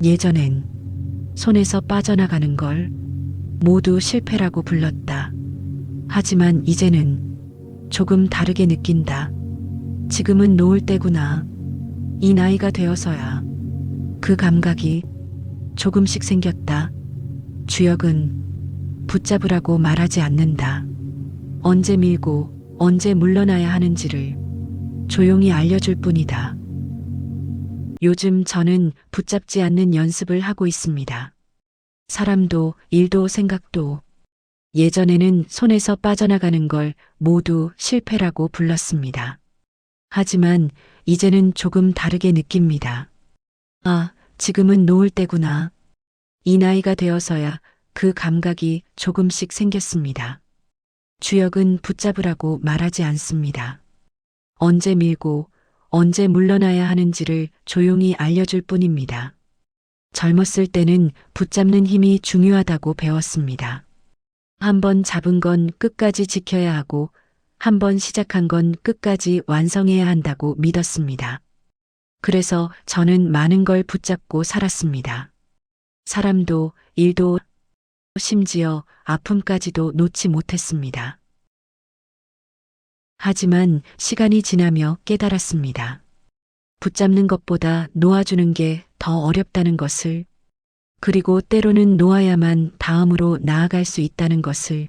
예전엔 손에서 빠져나가는 걸 모두 실패라고 불렀다. 하지만 이제는 조금 다르게 느낀다. 지금은 놓을 때구나. 이 나이가 되어서야 그 감각이 조금씩 생겼다. 주역은 붙잡으라고 말하지 않는다. 언제 밀고 언제 물러나야 하는지를 조용히 알려줄 뿐이다. 요즘 저는 붙잡지 않는 연습을 하고 있습니다. 사람도 일도 생각도 예전에는 손에서 빠져나가는 걸 모두 실패라고 불렀습니다. 하지만 이제는 조금 다르게 느낍니다. 아, 지금은 놓을 때구나. 이 나이가 되어서야 그 감각이 조금씩 생겼습니다. 주역은 붙잡으라고 말하지 않습니다. 언제 밀고 언제 물러나야 하는지를 조용히 알려줄 뿐입니다. 젊었을 때는 붙잡는 힘이 중요하다고 배웠습니다. 한번 잡은 건 끝까지 지켜야 하고 한 번 시작한 건 끝까지 완성해야 한다고 믿었습니다. 그래서 저는 많은 걸 붙잡고 살았습니다. 사람도 일도 심지어 아픔까지도 놓지 못했습니다. 하지만 시간이 지나며 깨달았습니다. 붙잡는 것보다 놓아주는 게 더 어렵다는 것을, 그리고 때로는 놓아야만 다음으로 나아갈 수 있다는 것을.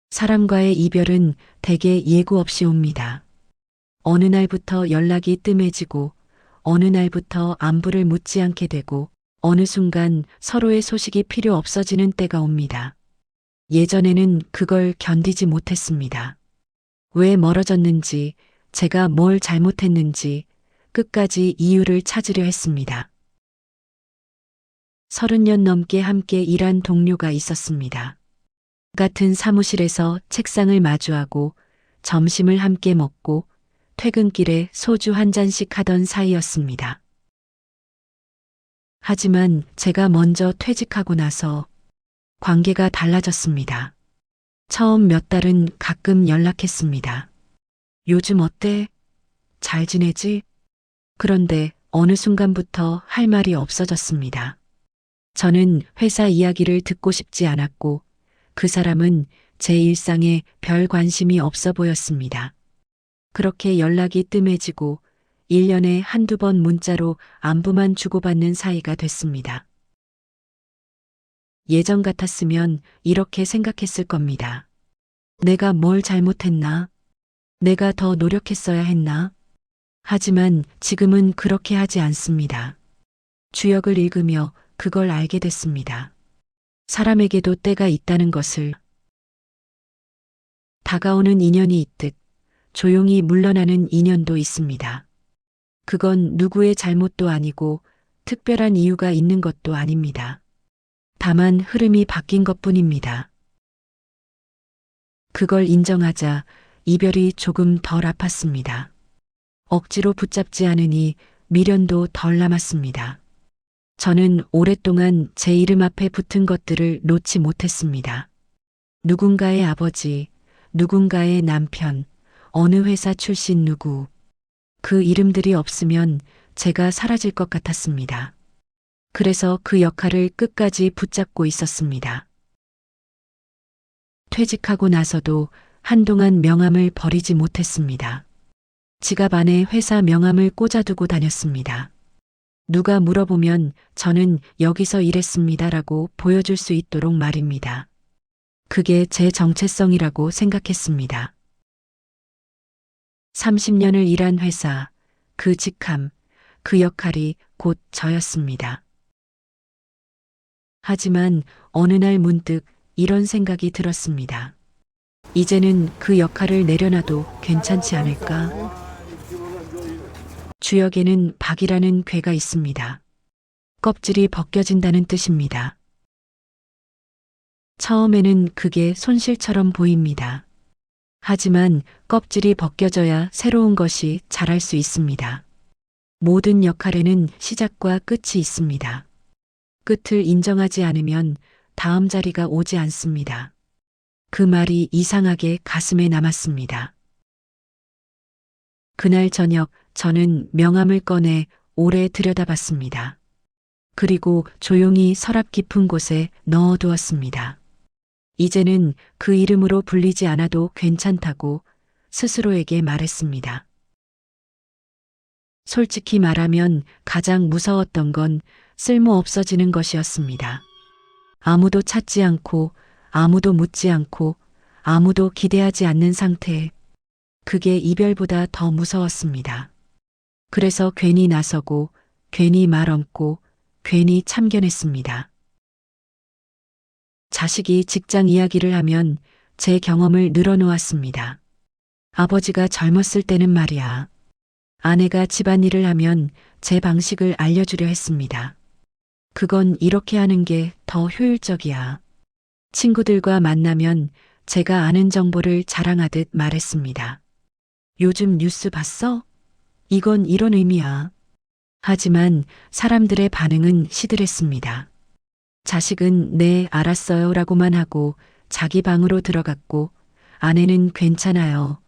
사람과의 이별은 대개 예고 없이 옵니다. 어느 날부터 연락이 뜸해지고, 어느 날부터 안부를 묻지 않게 되고, 어느 순간 서로의 소식이 필요 없어지는 때가 옵니다. 예전에는 그걸 견디지 못했습니다. 왜 멀어졌는지, 제가 뭘 잘못했는지 끝까지 이유를 찾으려 했습니다. 30년 넘게 함께 일한 동료가 있었습니다. 같은 사무실에서 책상을 마주하고 점심을 함께 먹고 퇴근길에 소주 한 잔씩 하던 사이였습니다. 하지만 제가 먼저 퇴직하고 나서 관계가 달라졌습니다. 처음 몇 달은 가끔 연락했습니다. 요즘 어때? 잘 지내지? 그런데 어느 순간부터 할 말이 없어졌습니다. 저는 회사 이야기를 듣고 싶지 않았고 그 사람은 제 일상에 별 관심이 없어 보였습니다. 그렇게 연락이 뜸해지고 1년에 한두 번 문자로 안부만 주고받는 사이가 됐습니다. 예전 같았으면 이렇게 생각했을 겁니다. 내가 뭘 잘못했나? 내가 더 노력했어야 했나? 하지만 지금은 그렇게 하지 않습니다. 주역을 읽으며 그걸 알게 됐습니다. 사람에게도 때가 있다는 것을. 다가오는 인연이 있듯 조용히 물러나는 인연도 있습니다. 그건 누구의 잘못도 아니고 특별한 이유가 있는 것도 아닙니다. 다만 흐름이 바뀐 것뿐입니다. 그걸 인정하자 이별이 조금 덜 아팠습니다. 억지로 붙잡지 않으니 미련도 덜 남았습니다. 저는 오랫동안 제 이름 앞에 붙은 것들을 놓지 못했습니다. 누군가의 아버지, 누군가의 남편, 어느 회사 출신 누구. 그 이름들이 없으면 제가 사라질 것 같았습니다. 그래서 그 역할을 끝까지 붙잡고 있었습니다. 퇴직하고 나서도 한동안 명함을 버리지 못했습니다. 지갑 안에 회사 명함을 꽂아두고 다녔습니다. 누가 물어보면 저는 여기서 일했습니다라고 보여줄 수 있도록 말입니다. 그게 제 정체성이라고 생각했습니다. 30년을 일한 회사, 그 직함, 그 역할이 곧 저였습니다. 하지만 어느 날 문득 이런 생각이 들었습니다. 이제는 그 역할을 내려놔도 괜찮지 않을까? 주역에는 박이라는 괴가 있습니다. 껍질이 벗겨진다는 뜻입니다. 처음에는 그게 손실처럼 보입니다. 하지만 껍질이 벗겨져야 새로운 것이 자랄 수 있습니다. 모든 역할에는 시작과 끝이 있습니다. 끝을 인정하지 않으면 다음 자리가 오지 않습니다. 그 말이 이상하게 가슴에 남았습니다. 그날 저녁 저는 명함을 꺼내 오래 들여다봤습니다. 그리고 조용히 서랍 깊은 곳에 넣어두었습니다. 이제는 그 이름으로 불리지 않아도 괜찮다고 스스로에게 말했습니다. 솔직히 말하면 가장 무서웠던 건 쓸모 없어지는 것이었습니다. 아무도 찾지 않고, 아무도 묻지 않고, 아무도 기대하지 않는 상태. 그게 이별보다 더 무서웠습니다. 그래서 괜히 나서고, 괜히 말 얹고, 괜히 참견했습니다. 자식이 직장 이야기를 하면 제 경험을 늘어놓았습니다. 아버지가 젊었을 때는 말이야. 아내가 집안일을 하면 제 방식을 알려주려 했습니다. 그건 이렇게 하는 게 더 효율적이야. 친구들과 만나면 제가 아는 정보를 자랑하듯 말했습니다. 요즘 뉴스 봤어? 이건 이런 의미야. 하지만 사람들의 반응은 시들했습니다. 자식은 네, 알았어요 라고만 하고 자기 방으로 들어갔고, 아내는 괜찮아요.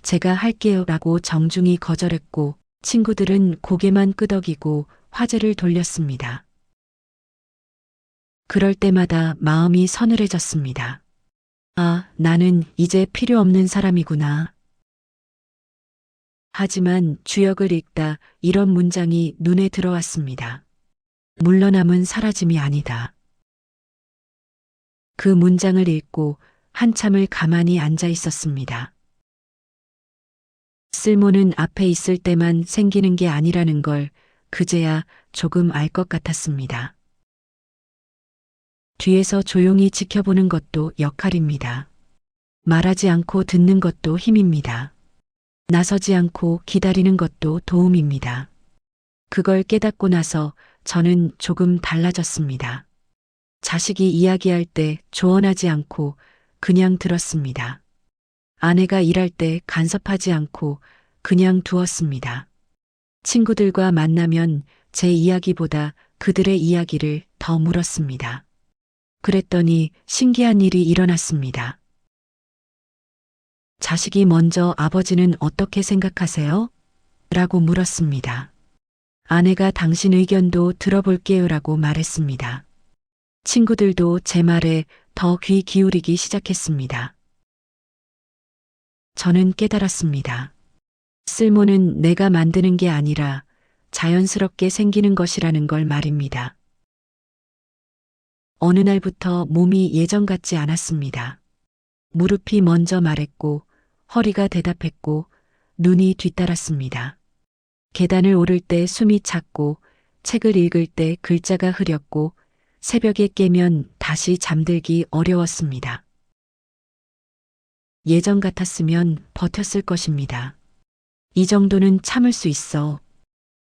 제가 할게요 라고 정중히 거절했고, 친구들은 고개만 끄덕이고 화제를 돌렸습니다. 그럴 때마다 마음이 서늘해졌습니다. 아, 나는 이제 필요 없는 사람이구나. 하지만 주역을 읽다 이런 문장이 눈에 들어왔습니다. 물러남은 사라짐이 아니다. 그 문장을 읽고 한참을 가만히 앉아 있었습니다. 쓸모는 앞에 있을 때만 생기는 게 아니라는 걸 그제야 조금 알 것 같았습니다. 뒤에서 조용히 지켜보는 것도 역할입니다. 말하지 않고 듣는 것도 힘입니다. 나서지 않고 기다리는 것도 도움입니다. 그걸 깨닫고 나서 저는 조금 달라졌습니다. 자식이 이야기할 때 조언하지 않고 그냥 들었습니다. 아내가 일할 때 간섭하지 않고 그냥 두었습니다. 친구들과 만나면 제 이야기보다 그들의 이야기를 더 물었습니다. 그랬더니 신기한 일이 일어났습니다. 자식이 먼저 아버지는 어떻게 생각하세요? 라고 물었습니다. 아내가 당신 의견도 들어볼게요 라고 말했습니다. 친구들도 제 말에 더 귀 기울이기 시작했습니다. 저는 깨달았습니다. 쓸모는 내가 만드는 게 아니라 자연스럽게 생기는 것이라는 걸 말입니다. 어느 날부터 몸이 예전 같지 않았습니다. 무릎이 먼저 말했고, 허리가 대답했고, 눈이 뒤따랐습니다. 계단을 오를 때 숨이 찼고, 책을 읽을 때 글자가 흐렸고, 새벽에 깨면 다시 잠들기 어려웠습니다. 예전 같았으면 버텼을 것입니다. 이 정도는 참을 수 있어.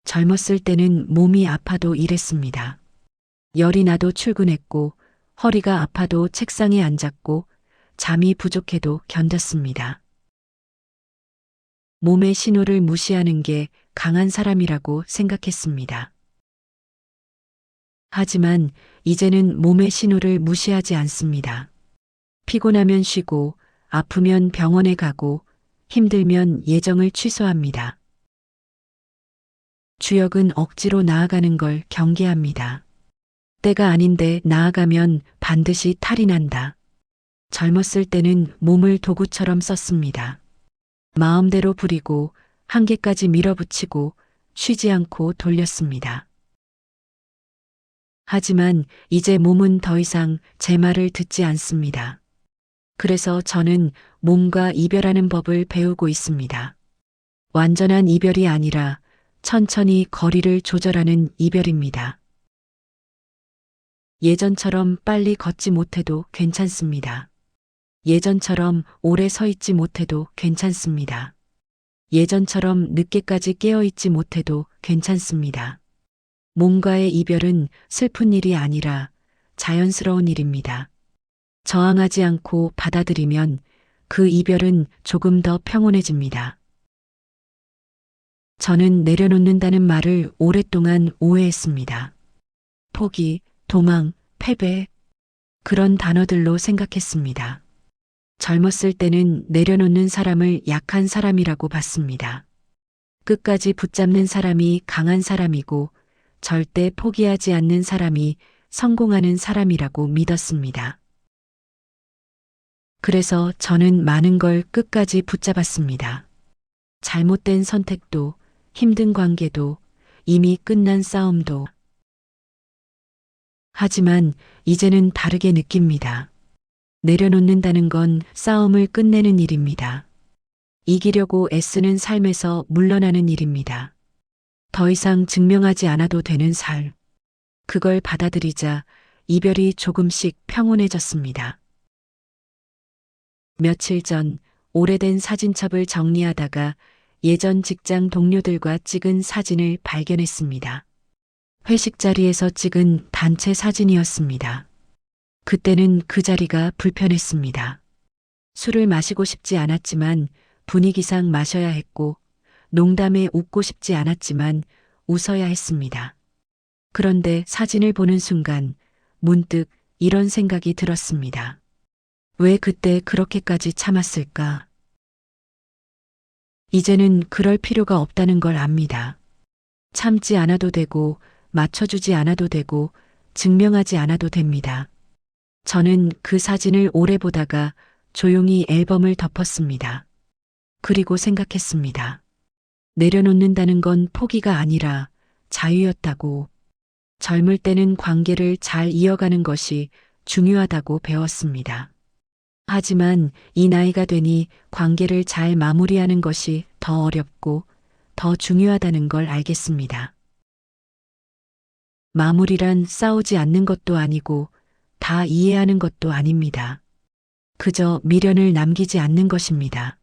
젊었을 때는 몸이 아파도 일했습니다. 열이 나도 출근했고, 허리가 아파도 책상에 앉았고, 잠이 부족해도 견뎠습니다. 몸의 신호를 무시하는 게 강한 사람이라고 생각했습니다. 하지만 이제는 몸의 신호를 무시하지 않습니다. 피곤하면 쉬고, 아프면 병원에 가고, 힘들면 예정을 취소합니다. 주역은 억지로 나아가는 걸 경계합니다. 때가 아닌데 나아가면 반드시 탈이 난다. 젊었을 때는 몸을 도구처럼 썼습니다. 마음대로 부리고 한계까지 밀어붙이고 쉬지 않고 돌렸습니다. 하지만 이제 몸은 더 이상 제 말을 듣지 않습니다. 그래서 저는 몸과 이별하는 법을 배우고 있습니다. 완전한 이별이 아니라 천천히 거리를 조절하는 이별입니다. 예전처럼 빨리 걷지 못해도 괜찮습니다. 예전처럼 오래 서 있지 못해도 괜찮습니다. 예전처럼 늦게까지 깨어 있지 못해도 괜찮습니다. 몸과의 이별은 슬픈 일이 아니라 자연스러운 일입니다. 저항하지 않고 받아들이면 그 이별은 조금 더 평온해집니다. 저는 내려놓는다는 말을 오랫동안 오해했습니다. 포기, 도망, 패배, 그런 단어들로 생각했습니다. 젊었을 때는 내려놓는 사람을 약한 사람이라고 봤습니다. 끝까지 붙잡는 사람이 강한 사람이고 절대 포기하지 않는 사람이 성공하는 사람이라고 믿었습니다. 그래서 저는 많은 걸 끝까지 붙잡았습니다. 잘못된 선택도, 힘든 관계도, 이미 끝난 싸움도. 하지만 이제는 다르게 느낍니다. 내려놓는다는 건 싸움을 끝내는 일입니다. 이기려고 애쓰는 삶에서 물러나는 일입니다. 더 이상 증명하지 않아도 되는 삶. 그걸 받아들이자 이별이 조금씩 평온해졌습니다. 며칠 전 오래된 사진첩을 정리하다가 예전 직장 동료들과 찍은 사진을 발견했습니다. 회식 자리에서 찍은 단체 사진이었습니다. 그때는 그 자리가 불편했습니다. 술을 마시고 싶지 않았지만 분위기상 마셔야 했고, 농담에 웃고 싶지 않았지만 웃어야 했습니다. 그런데 사진을 보는 순간 문득 이런 생각이 들었습니다. 왜 그때 그렇게까지 참았을까? 이제는 그럴 필요가 없다는 걸 압니다. 참지 않아도 되고, 맞춰주지 않아도 되고, 증명하지 않아도 됩니다. 저는 그 사진을 오래 보다가 조용히 앨범을 덮었습니다. 그리고 생각했습니다. 내려놓는다는 건 포기가 아니라 자유였다고. 젊을 때는 관계를 잘 이어가는 것이 중요하다고 배웠습니다. 하지만 이 나이가 되니 관계를 잘 마무리하는 것이 더 어렵고 더 중요하다는 걸 알겠습니다. 마무리란 싸우지 않는 것도 아니고 다 이해하는 것도 아닙니다. 그저 미련을 남기지 않는 것입니다.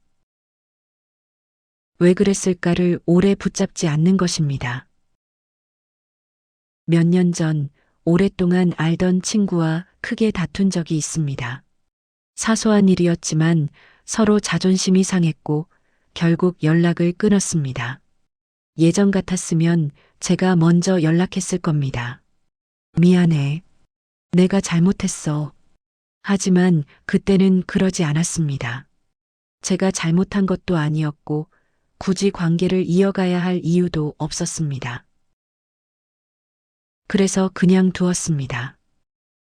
왜 그랬을까를 오래 붙잡지 않는 것입니다. 몇 년 전 오랫동안 알던 친구와 크게 다툰 적이 있습니다. 사소한 일이었지만 서로 자존심이 상했고 결국 연락을 끊었습니다. 예전 같았으면 제가 먼저 연락했을 겁니다. 미안해. 내가 잘못했어. 하지만 그때는 그러지 않았습니다. 제가 잘못한 것도 아니었고 굳이 관계를 이어가야 할 이유도 없었습니다. 그래서 그냥 두었습니다.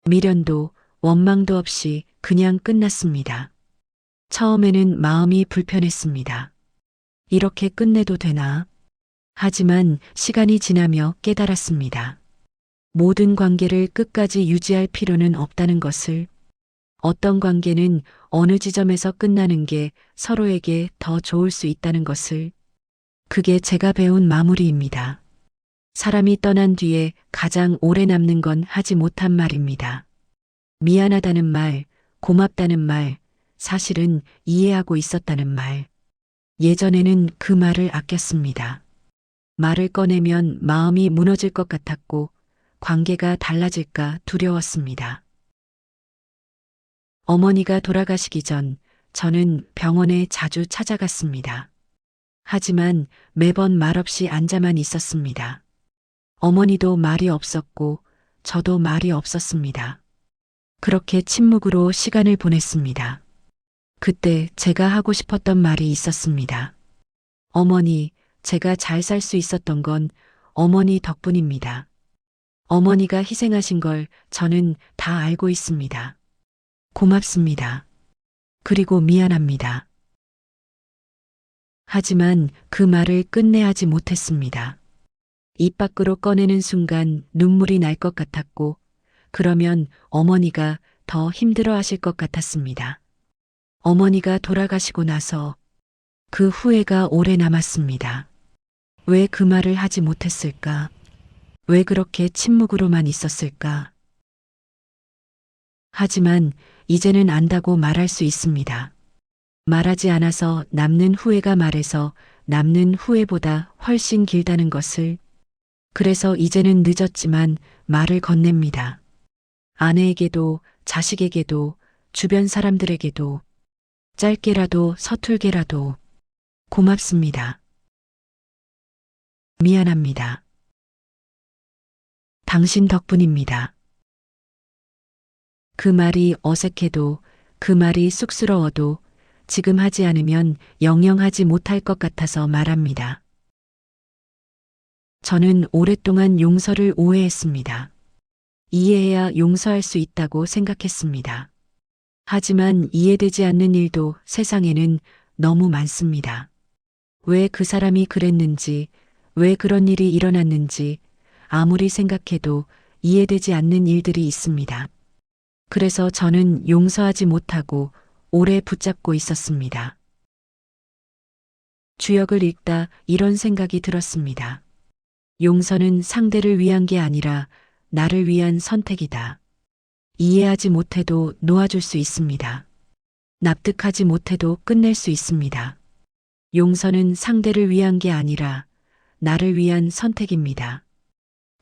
미련도 원망도 없이 그냥 끝났습니다. 처음에는 마음이 불편했습니다. 이렇게 끝내도 되나? 하지만 시간이 지나며 깨달았습니다. 모든 관계를 끝까지 유지할 필요는 없다는 것을, 어떤 관계는 어느 지점에서 끝나는 게 서로에게 더 좋을 수 있다는 것을, 그게 제가 배운 마무리입니다. 사람이 떠난 뒤에 가장 오래 남는 건 하지 못한 말입니다. 미안하다는 말, 고맙다는 말, 사실은 이해하고 있었다는 말. 예전에는 그 말을 아꼈습니다. 말을 꺼내면 마음이 무너질 것 같았고 관계가 달라질까 두려웠습니다. 어머니가 돌아가시기 전 저는 병원에 자주 찾아갔습니다. 하지만 매번 말없이 앉아만 있었습니다. 어머니도 말이 없었고 저도 말이 없었습니다. 그렇게 침묵으로 시간을 보냈습니다. 그때 제가 하고 싶었던 말이 있었습니다. 어머니, 제가 잘 살 수 있었던 건 어머니 덕분입니다. 어머니가 희생하신 걸 저는 다 알고 있습니다. 고맙습니다. 그리고 미안합니다. 하지만 그 말을 끝내 하지 못했습니다. 입 밖으로 꺼내는 순간 눈물이 날 것 같았고, 그러면 어머니가 더 힘들어 하실 것 같았습니다. 어머니가 돌아가시고 나서 그 후회가 오래 남았습니다. 왜 그 말을 하지 못했을까? 왜 그렇게 침묵으로만 있었을까? 하지만 이제는 안다고 말할 수 있습니다. 말하지 않아서 남는 후회가 말해서 남는 후회보다 훨씬 길다는 것을. 그래서 이제는 늦었지만 말을 건넵니다. 아내에게도 자식에게도 주변 사람들에게도 짧게라도 서툴게라도 고맙습니다. 미안합니다. 당신 덕분입니다. 그 말이 어색해도, 그 말이 쑥스러워도 지금 하지 않으면 영영 하지 못할 것 같아서 말합니다. 저는 오랫동안 용서를 오해했습니다. 이해해야 용서할 수 있다고 생각했습니다. 하지만 이해되지 않는 일도 세상에는 너무 많습니다. 왜 그 사람이 그랬는지, 왜 그런 일이 일어났는지 아무리 생각해도 이해되지 않는 일들이 있습니다. 그래서 저는 용서하지 못하고 오래 붙잡고 있었습니다. 주역을 읽다 이런 생각이 들었습니다. 용서는 상대를 위한 게 아니라 나를 위한 선택이다. 이해하지 못해도 놓아줄 수 있습니다. 납득하지 못해도 끝낼 수 있습니다. 용서는 상대를 위한 게 아니라 나를 위한 선택입니다.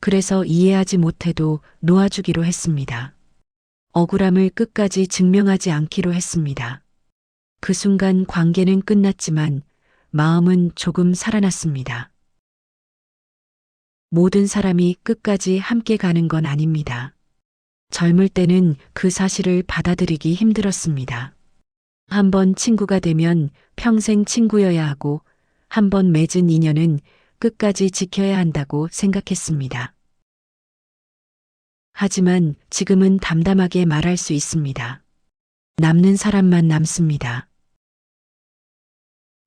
그래서 이해하지 못해도 놓아주기로 했습니다. 억울함을 끝까지 증명하지 않기로 했습니다. 그 순간 관계는 끝났지만 마음은 조금 살아났습니다. 모든 사람이 끝까지 함께 가는 건 아닙니다. 젊을 때는 그 사실을 받아들이기 힘들었습니다. 한번 친구가 되면 평생 친구여야 하고 한번 맺은 인연은 끝까지 지켜야 한다고 생각했습니다. 하지만 지금은 담담하게 말할 수 있습니다. 남는 사람만 남습니다.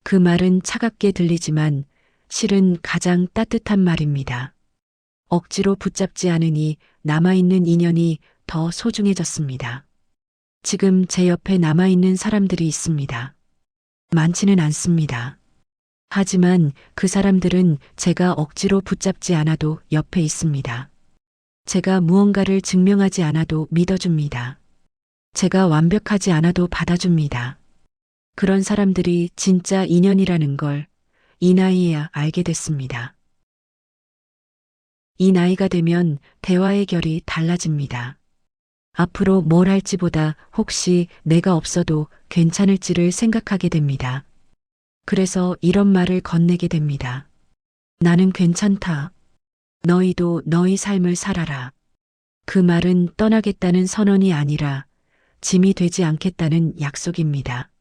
그 말은 차갑게 들리지만 실은 가장 따뜻한 말입니다. 억지로 붙잡지 않으니 남아있는 인연이 더 소중해졌습니다. 지금 제 옆에 남아있는 사람들이 있습니다. 많지는 않습니다. 하지만 그 사람들은 제가 억지로 붙잡지 않아도 옆에 있습니다. 제가 무언가를 증명하지 않아도 믿어줍니다. 제가 완벽하지 않아도 받아줍니다. 그런 사람들이 진짜 인연이라는 걸 이 나이에야 알게 됐습니다. 이 나이가 되면 대화의 결이 달라집니다. 앞으로 뭘 할지보다 혹시 내가 없어도 괜찮을지를 생각하게 됩니다. 그래서 이런 말을 건네게 됩니다. 나는 괜찮다. 너희도 너희 삶을 살아라. 그 말은 떠나겠다는 선언이 아니라 짐이 되지 않겠다는 약속입니다.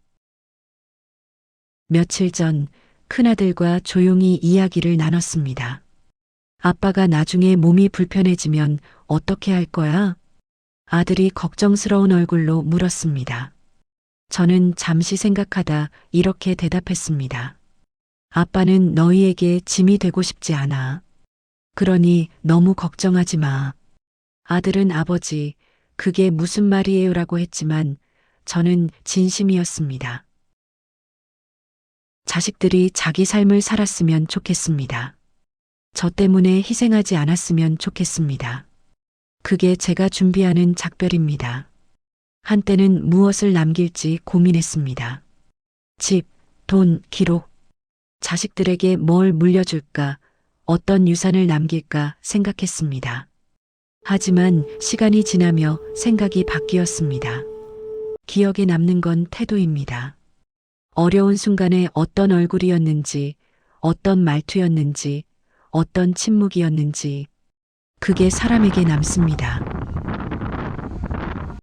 며칠 전 큰아들과 조용히 이야기를 나눴습니다. 아빠가 나중에 몸이 불편해지면 어떻게 할 거야? 아들이 걱정스러운 얼굴로 물었습니다. 저는 잠시 생각하다 이렇게 대답했습니다. 아빠는 너희에게 짐이 되고 싶지 않아. 그러니 너무 걱정하지 마. 아들은 아버지, 그게 무슨 말이에요? 라고 했지만 저는 진심이었습니다. 자식들이 자기 삶을 살았으면 좋겠습니다. 저 때문에 희생하지 않았으면 좋겠습니다. 그게 제가 준비하는 작별입니다. 한때는 무엇을 남길지 고민했습니다. 집, 돈, 기록. 자식들에게 뭘 물려줄까, 어떤 유산을 남길까 생각했습니다. 하지만 시간이 지나며 생각이 바뀌었습니다. 기억에 남는 건 태도입니다. 어려운 순간에 어떤 얼굴이었는지, 어떤 말투였는지, 어떤 침묵이었는지, 그게 사람에게 남습니다.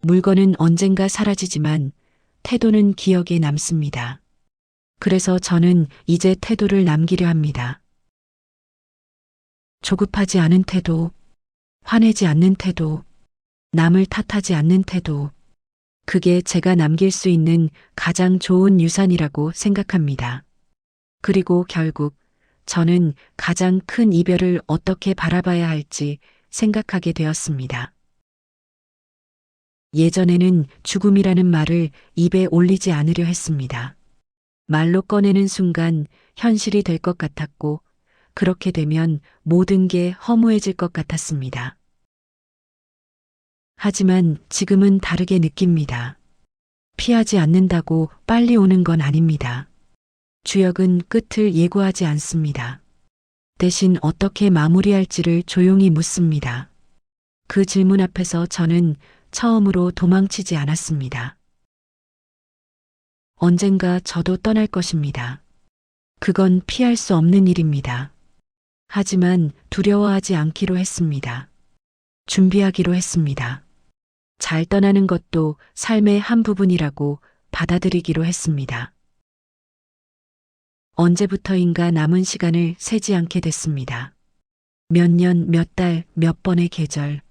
물건은 언젠가 사라지지만 태도는 기억에 남습니다. 그래서 저는 이제 태도를 남기려 합니다. 조급하지 않은 태도, 화내지 않는 태도, 남을 탓하지 않는 태도, 그게 제가 남길 수 있는 가장 좋은 유산이라고 생각합니다. 그리고 결국 저는 가장 큰 이별을 어떻게 바라봐야 할지 생각하게 되었습니다. 예전에는 죽음이라는 말을 입에 올리지 않으려 했습니다. 말로 꺼내는 순간 현실이 될 것 같았고, 그렇게 되면 모든 게 허무해질 것 같았습니다. 하지만 지금은 다르게 느낍니다. 피하지 않는다고 빨리 오는 건 아닙니다. 주역은 끝을 예고하지 않습니다. 대신 어떻게 마무리할지를 조용히 묻습니다. 그 질문 앞에서 저는 처음으로 도망치지 않았습니다. 언젠가 저도 떠날 것입니다. 그건 피할 수 없는 일입니다. 하지만 두려워하지 않기로 했습니다. 준비하기로 했습니다. 잘 떠나는 것도 삶의 한 부분이라고 받아들이기로 했습니다. 언제부터인가 남은 시간을 세지 않게 됐습니다. 몇 년, 몇 달, 몇 번의 계절.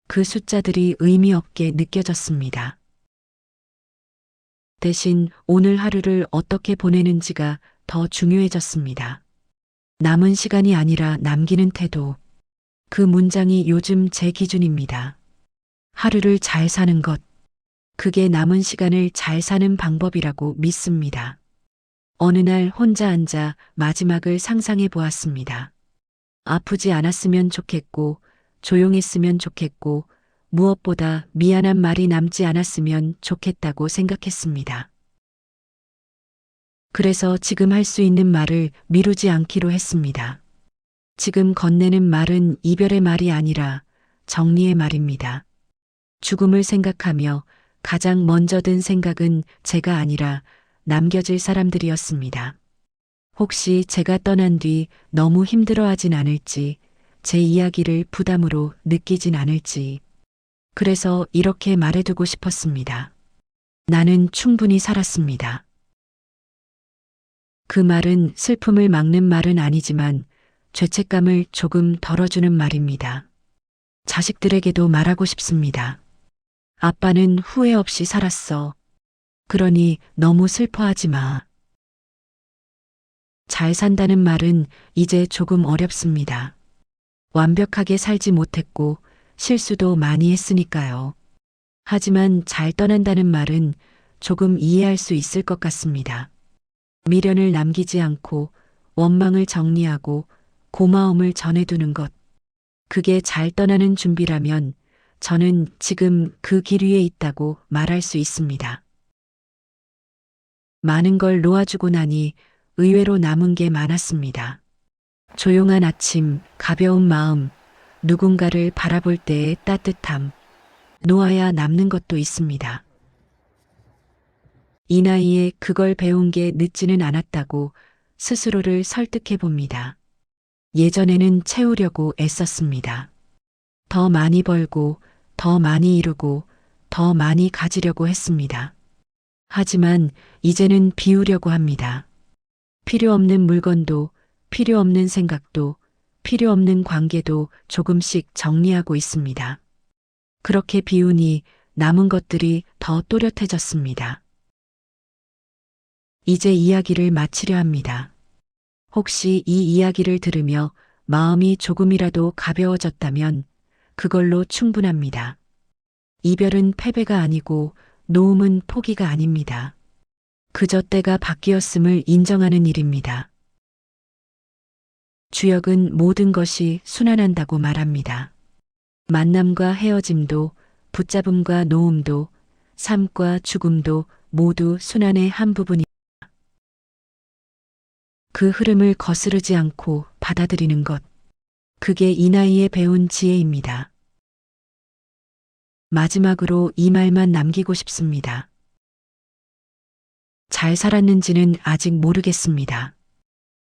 그 숫자들이 의미 없게 느껴졌습니다. 대신 오늘 하루를 어떻게 보내는지가 더 중요해졌습니다. 남은 시간이 아니라 남기는 태도. 그 문장이 요즘 제 기준입니다. 하루를 잘 사는 것. 그게 남은 시간을 잘 사는 방법이라고 믿습니다. 어느 날 혼자 앉아 마지막을 상상해 보았습니다. 아프지 않았으면 좋겠고, 조용했으면 좋겠고, 무엇보다 미안한 말이 남지 않았으면 좋겠다고 생각했습니다. 그래서 지금 할 수 있는 말을 미루지 않기로 했습니다. 지금 건네는 말은 이별의 말이 아니라 정리의 말입니다. 죽음을 생각하며 가장 먼저 든 생각은 제가 아니라 남겨질 사람들이었습니다. 혹시 제가 떠난 뒤 너무 힘들어하진 않을지, 제 이야기를 부담으로 느끼진 않을지. 그래서 이렇게 말해두고 싶었습니다. 나는 충분히 살았습니다. 그 말은 슬픔을 막는 말은 아니지만 죄책감을 조금 덜어주는 말입니다. 자식들에게도 말하고 싶습니다. 아빠는 후회 없이 살았어. 그러니 너무 슬퍼하지 마. 잘 산다는 말은 이제 조금 어렵습니다. 완벽하게 살지 못했고 실수도 많이 했으니까요. 하지만 잘 떠난다는 말은 조금 이해할 수 있을 것 같습니다. 미련을 남기지 않고 원망을 정리하고 고마움을 전해두는 것. 그게 잘 떠나는 준비라면 저는 지금 그 길 위에 있다고 말할 수 있습니다. 많은 걸 놓아주고 나니 의외로 남은 게 많았습니다. 조용한 아침, 가벼운 마음, 누군가를 바라볼 때의 따뜻함, 놓아야 남는 것도 있습니다. 이 나이에 그걸 배운 게 늦지는 않았다고 스스로를 설득해 봅니다. 예전에는 채우려고 애썼습니다. 더 많이 벌고, 더 많이 이루고, 더 많이 가지려고 했습니다. 하지만 이제는 비우려고 합니다. 필요 없는 물건도, 필요 없는 생각도, 필요 없는 관계도 조금씩 정리하고 있습니다. 그렇게 비우니 남은 것들이 더 또렷해졌습니다. 이제 이야기를 마치려 합니다. 혹시 이 이야기를 들으며 마음이 조금이라도 가벼워졌다면 그걸로 충분합니다. 이별은 패배가 아니고 놓음은 포기가 아닙니다. 그저 때가 바뀌었음을 인정하는 일입니다. 주역은 모든 것이 순환한다고 말합니다. 만남과 헤어짐도, 붙잡음과 놓음도, 삶과 죽음도 모두 순환의 한 부분입니다. 그 흐름을 거스르지 않고 받아들이는 것. 그게 이 나이에 배운 지혜입니다. 마지막으로 이 말만 남기고 싶습니다. 잘 살았는지는 아직 모르겠습니다.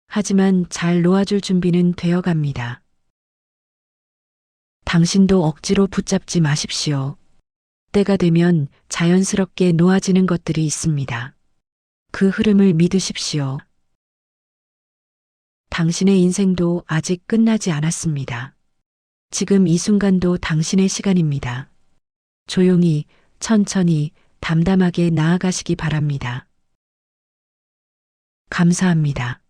하지만 잘 놓아줄 준비는 되어 갑니다. 당신도 억지로 붙잡지 마십시오. 때가 되면 자연스럽게 놓아지는 것들이 있습니다. 그 흐름을 믿으십시오. 당신의 인생도 아직 끝나지 않았습니다. 지금 이 순간도 당신의 시간입니다. 조용히, 천천히, 담담하게 나아가시기 바랍니다. 감사합니다.